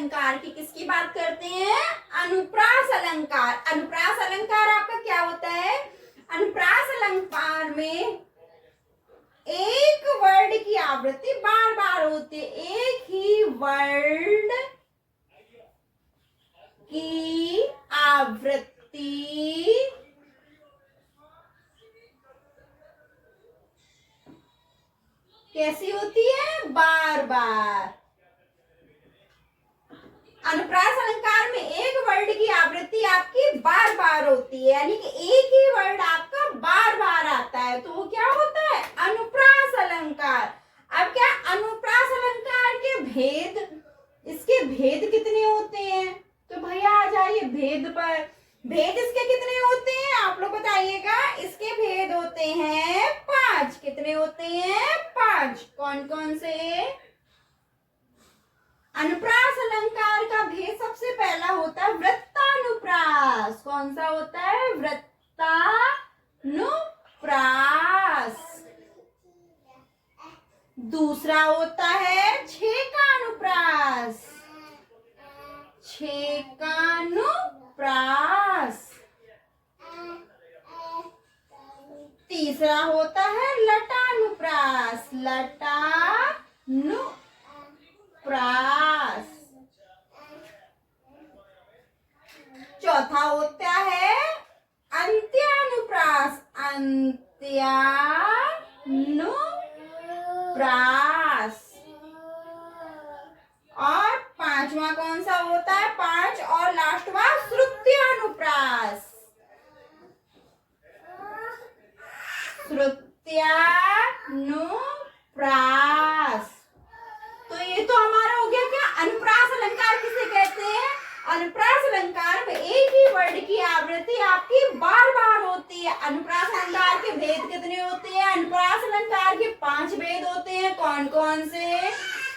अलंकार की किसकी बात करते हैं? अनुप्रास अलंकार। अनुप्रास अलंकार आपका क्या होता है? अनुप्रास अलंकार में एक वर्ड की आवृत्ति बार बार होती है। एक ही वर्ड की आवृत्ति कैसी होती है? बार बार। अनुप्रास अलंकार में एक वर्ड की आवृत्ति आपकी बार बार होती है, यानी कि एक ही वर्ड आपका बार बार आता है, तो वो क्या होता है? अनुप्रास अलंकार। अब क्या अनुप्रास अलंकार के भेद, इसके भेद कितने होते हैं? तो भैया आ जाइए भेद पर। भेद इसके कितने होते हैं आप लोग बताइएगा। इसके भेद होते हैं 5। कितने होते हैं? 5। कौन कौन से? अनुप्रास अलंकार का भेद सबसे पहला होता है वृत्तानुप्रास। कौन सा होता है? वृत्तानुप्रास। दूसरा होता है छेकानुप्रास। छेकानुप्रास। तीसरा होता है लटानुप्रास। लटानुप्रास। चौथा होता है अंत्यानुप्रास। अंत्यानुप्रास। और पांचवा कौन सा होता है? 5 और लास्टवा श्रुत्यानुप्रास। श्रुत्यानुप्रास। तो ये तो हमारा हो गया क्या? अनुप्रास अलंकार किसे कहते हैं? अनुप्रास अलंकार में एक ही वर्ड की आवृत्ति आपकी बार बार होती है। अनुप्रास अलंकार के भेद कितने होते हैं? अनुप्रास अलंकार के 5 भेद होते हैं। कौन कौन से?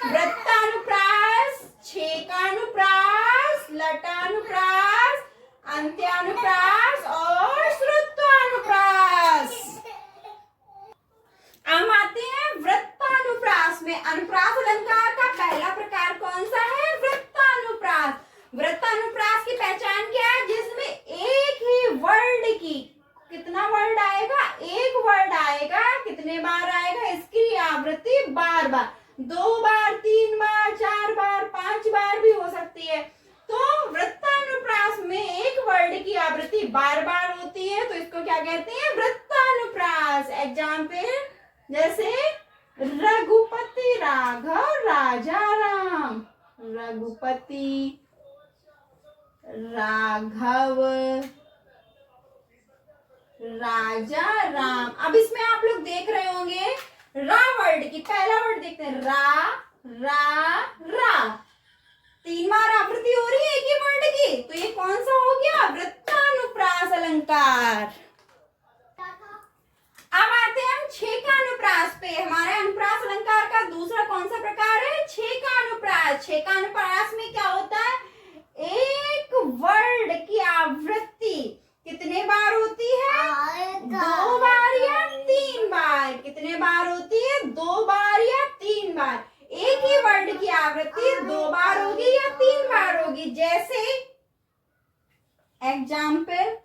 वृत्तानुप्रास, छेकानुप्रास, लटानुप्रास, अंत्यानुप्रास और श्रुत्वानुप्रास। हम आते हैं वृत्तानुप्रास में। अनुप्रास अलंकार का पहला प्रकार कौन सा है? वृत्तानुप्रास। वृत्तानुप्रास की पहचान क्या है? जिसमें एक ही वर्ड की, कितना वर्ड आएगा? एक वर्ड आएगा। कितने बार आएगा? इसकी आवृत्ति बार बार, 2 बार, 3 बार, 4 बार, 5 बार भी हो सकती है। तो वृत्तानुप्रास में एक वर्ड की आवृत्ति बार बार होती है, तो इसको क्या कहते हैं? वृत्तानुप्रास। एग्जाम्पल जैसे रघुपति राघव राजा राम। रघुपति राघव राजा राम। अब इसमें आप लोग देख रहे होंगे रा वर्ड की, पहला वर्ड देखते हैं रा। 3 बार आवृत्ति हो रही है एक ही वर्ड की, तो ये कौन सा हो गया? वृत्तानुप्रास अलंकार। अब आते हैं हम छेकानुप्रास पे। हमारे अनुप्रास अलंकार का दूसरा कौन सा प्रकार है? छेकानुप्रास। छेकानुप्रास में क्या होता है? एक वर्ड की आवृत्ति कितने बार होती है? 2 बार या 3 बार। कितने बार होती है? 2 बार या 3 बार। एक ही वर्ड की आवृत्ति 2 बार होगी या 3 बार होगी। जैसे एग्जाम्पल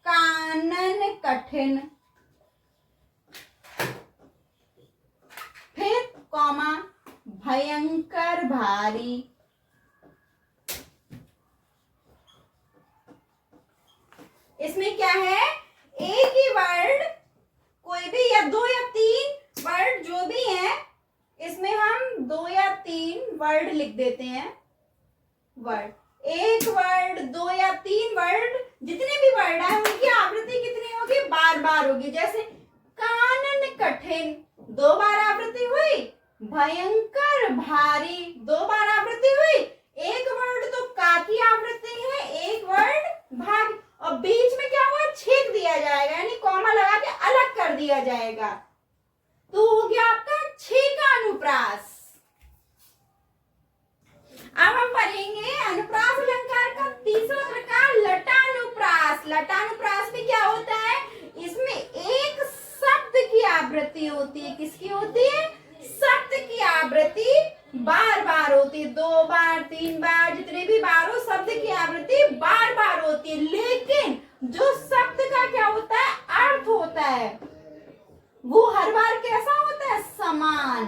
कानन कठिन, फिर कॉमा भयंकर भारी। इसमें क्या है? एक ही वर्ड, कोई भी या 2 या 3 वर्ड जो भी है, इसमें हम 2 या 3 वर्ड लिख देते हैं। वर्ड, एक वर्ड, 2 या 3 वर्ड, जितने भी वर्ड है उनकी आवृत्ति कितनी होगी? बार बार होगी। जैसे कानन कठिन 2 बार आवृत्ति हुई, भयंकर भारी 2 बार आवृत्ति हुई। एक वर्ड तो का की आवृत्ति है, एक वर्ड भाग, और बीच में क्या हुआ? छेद दिया जाएगा, यानी कॉमा लगा के अलग कर दिया जाएगा, तो हो गया आपका छेकानुप्रास। अब हम पढ़ेंगे अनुप्रास अलंकार का तीसरा प्रकार लटानुप्रास। लटानुप्रास में क्या होता है? इसमें एक शब्द की आवृत्ति होती है। किसकी होती है? शब्द की आवृत्ति बार बार होती होती है, 2 बार 3 बार, जितने भी बार हो शब्द की आवृत्ति बार बार होती है, लेकिन जो शब्द का क्या होता है, अर्थ होता है, वो हर बार कैसा होता है, समान।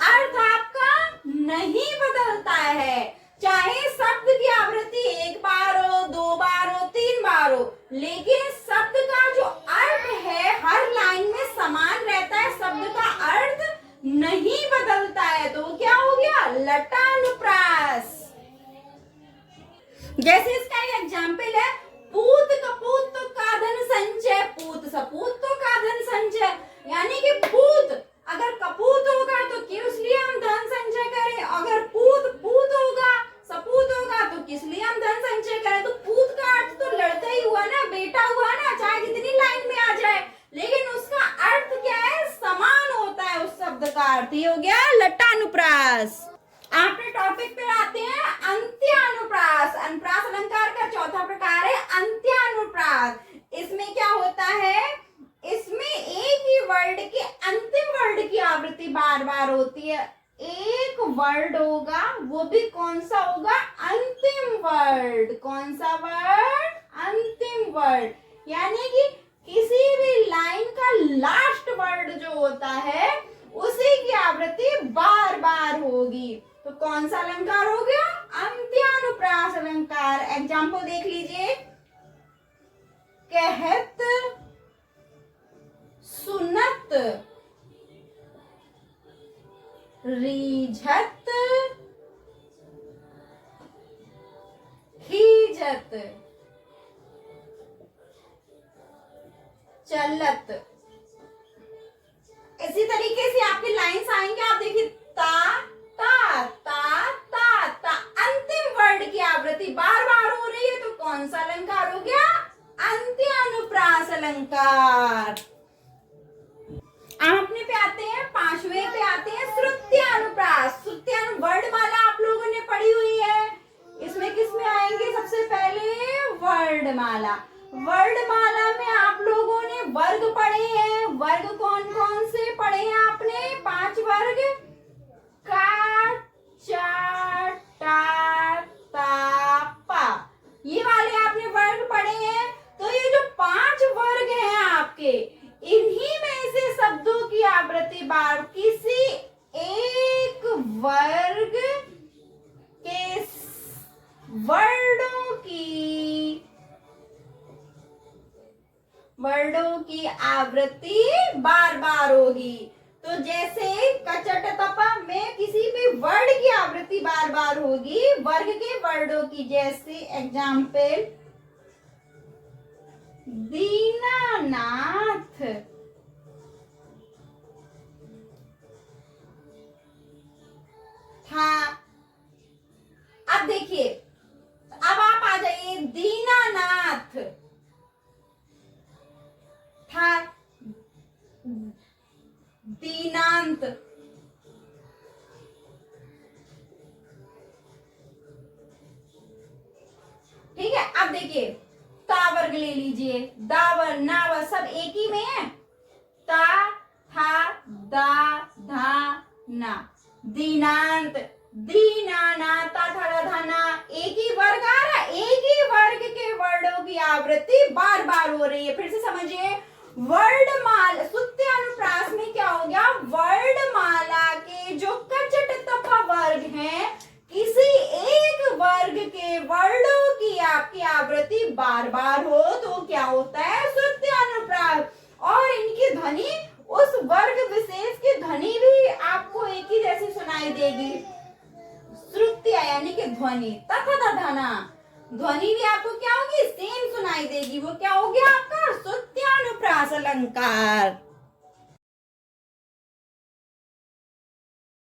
अर्थ आपका नहीं बदलता है, चाहे शब्द की आवृत्ति 1 बार हो, 2 बार हो, 3 बार हो, लेकिन शब्द का जो अर्थ है हर लाइन में समान रहता है, शब्द का अर्थ नहीं बदलता है। तो क्या हो गया, लटानुप्रास। जैसे इसका एक एग्जाम्पल है, पूत कपूत तो का धन संचय, पूत सपूत तो का धन संचय, यानी कि पूत अगर कपूत होगा तो किस लिए हम धन संचय करें, अगर पूत पूत होगा, सपूत होगा तो किस लिए हम धन संचय करें। तो पूत का अर्थ तो लड़का ही हुआ ना, बेटा हुआ ना, चाहे जितनी लाइन में आ जाए, लेकिन उसका अर्थ क्या है, समान होता है उस शब्द का अर्थ। ये हो गया लटानुप्रास। आपने टॉपिक पे आते हैं अंत्यानुप्रास। अनुप्रास अलंकार का चौथा प्रकार है अंत्यानुप्रास। इसमें क्या होता है, इसमें एक ही वर्ड के अंतिम वर्ड की आवृत्ति बार बार होती है। एक वर्ड होगा, वो भी कौन सा होगा, अंतिम वर्ड। कौन सा वर्ड, अंतिम वर्ड, यानी कि किसी भी लाइन का लास्ट वर्ड जो होता है उसी की आवृत्ति बार बार होगी। तो कौन सा अलंकार हो गया, अंत्यानुप्रास अलंकार। एग्जाम्पल देख लीजिए, कहत, सुनत, रीझत, खीजत, चलत। इसी तरीके से आपकी लाइन्स आएंगे, आप देखिए, ता ता ता ता ता, अंतिम वर्ड की आवृत्ति बार बार हो रही है, तो कौन सा अलंकार हो गया, अंत्यानुप्रास अलंकार। अपने पे आते हैं, 5वें पे आते हैं श्रुत्यानुप्रास। श्रुत्यानु वर्णमाला आप लोगों ने पढ़ी हुई है, इसमें किसमें आएंगे, सबसे पहले वर्णमाला। वर्णमाला में आप लोगों ने वर्ग पढ़े हैं, वर्ग कौन कौन से पढ़े हैं आपने, 5 वर्ग, का, चा, टा, ता, पा, ये वाले आपने वर्ग पढ़े हैं। तो ये जो 5 वर्ग हैं आपके, इन्हीं में से शब्दों की आवृत्ति बार किसी एक वर्ग के वर्डों की आवृत्ति बार बार होगी। तो जैसे कचट तप में किसी भी वर्ड की आवृत्ति बार बार होगी, वर्ग के वर्डों की। जैसे एग्जाम्पल, दीनानाथ, था। अब देखिए, अब आप आ जाइए, दीनानाथ था, दीनांत, ठीक है। अब देखिए, ता वर्ग ले लीजिए, दावर, नावर, सब एक ही में है। ता, था, दा, धा, ना, दीनांत, दीनाना, ता, था, धा, ना, एक ही वर्ग आ रहा है, एक ही वर्ग के वर्डों की आवृत्ति बार बार हो रही है। फिर से समझिए, वर्णमाला श्रुत्यानुप्रास में क्या हो गया, वर्णमाला के जो कचट तप वर्ग हैं, किसी एक वर्ग के वर्णों की आपकी आवृत्ति बार बार हो तो क्या होता है, श्रुत्यानुप्रास। और इनकी ध्वनि उस वर्ग विशेष की ध्वनि भी आपको एक ही जैसी सुनाई देगी। श्रुत्या यानी कि ध्वनि, तथा धना, ध्वनि भी आपको क्या होगी, सेम सुनाई देगी। वो क्या हो गया आपका श्रुत्यानुप्रास अलंकार।